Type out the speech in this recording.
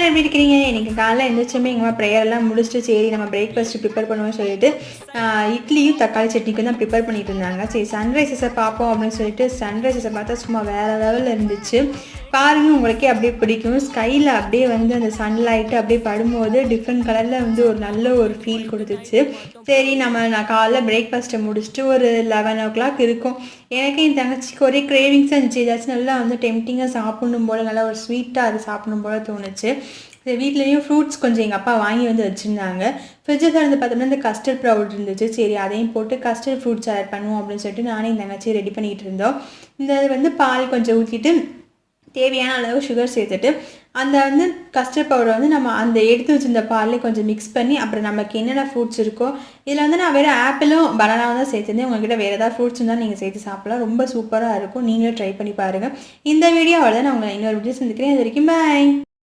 எல்லாரும் எப்படி இருக்கிறீங்க? இன்னைக்கு காலைல எழுந்திரிச்சோமே எங்கள் அம்மா ப்ரேயர்லாம் முடிச்சுட்டு சரி நம்ம பிரேக்ஃபாஸ்ட்டு ப்ரிப்பேர் பண்ணுவோம்னு சொல்லிட்டு இட்லியும் தக்காளி சட்னிக்கும் தான் ப்ரிப்பேர் பண்ணிட்டு இருந்தாங்க. சரி சன்ரைசஸை பார்ப்போம் அப்படின்னு சொல்லிட்டு சன்ரைசஸை பார்த்தா சும்மா வேறு லெவலில் இருந்துச்சு. பாருங்க உங்களுக்கே அப்படியே பிடிக்கும். ஸ்கையில் அப்படியே வந்து அந்த சன்லைட்டு அப்படியே படும்போது டிஃப்ரெண்ட் கலரில் வந்து ஒரு நல்ல ஒரு ஃபீல் கொடுத்துச்சு. சரி நான் காலைல பிரேக்ஃபாஸ்ட்டை முடிச்சுட்டு ஒரு 11 இருக்கும். எனக்கு என் தங்கச்சிக்கு ஒரே கிரேவிங்ஸாக இருந்துச்சு. ஏதாச்சும் நல்லா வந்து டெம்டிங்காக சாப்பிடணும் போல், நல்லா ஒரு ஸ்வீட்டாக அது சாப்பிடணும் போல் தோணுச்சு. வீட்லேயும் ஃப்ரூட்ஸ் கொஞ்சம் எங்கள் அப்பா வாங்கி வந்து வச்சுருந்தாங்க. ஃப்ரிட்ஜில் திறந்து பார்த்தோம்னா இந்த கஸ்டர்ட் பவுடர் இருந்துச்சு. சரி அதையும் போட்டு கஸ்டர்ட் ஃப்ரூட்ஸ் ஆட் பண்ணுவோம் அப்படின்னு சொல்லிட்டு நானே என் தங்கச்சி ரெடி பண்ணிகிட்டு இருந்தோம். இந்த வந்து பால் கொஞ்சம் ஊற்றிட்டு தேவையான அளவு சுகர் சேர்த்துட்டு அந்த வந்து கஸ்டர்ட் பவுடர் வந்து நம்ம அந்த எடுத்து வச்சுருந்த பால்லே கொஞ்சம் மிக்ஸ் பண்ணி அப்புறம் நமக்கு என்னென்ன ஃப்ரூட்ஸ் இருக்கோ இதில் வந்து நான் வேறு ஆப்பிளும் பனானாவும் தான் சேர்த்துருந்தேன். உங்கள்கிட்ட வேறு ஏதாவது ஃப்ரூட்ஸ் இருந்தால் நீங்கள் சேர்த்து சாப்பிடலாம். ரொம்ப சூப்பராக இருக்கும். நீங்களும் ட்ரை பண்ணி பாருங்கள். இந்த வீடியோ அவ்வளோதான். நான் உங்களை இன்னொரு வீடியோ சந்திக்கிறேன். அது வரைக்கும் பாய்.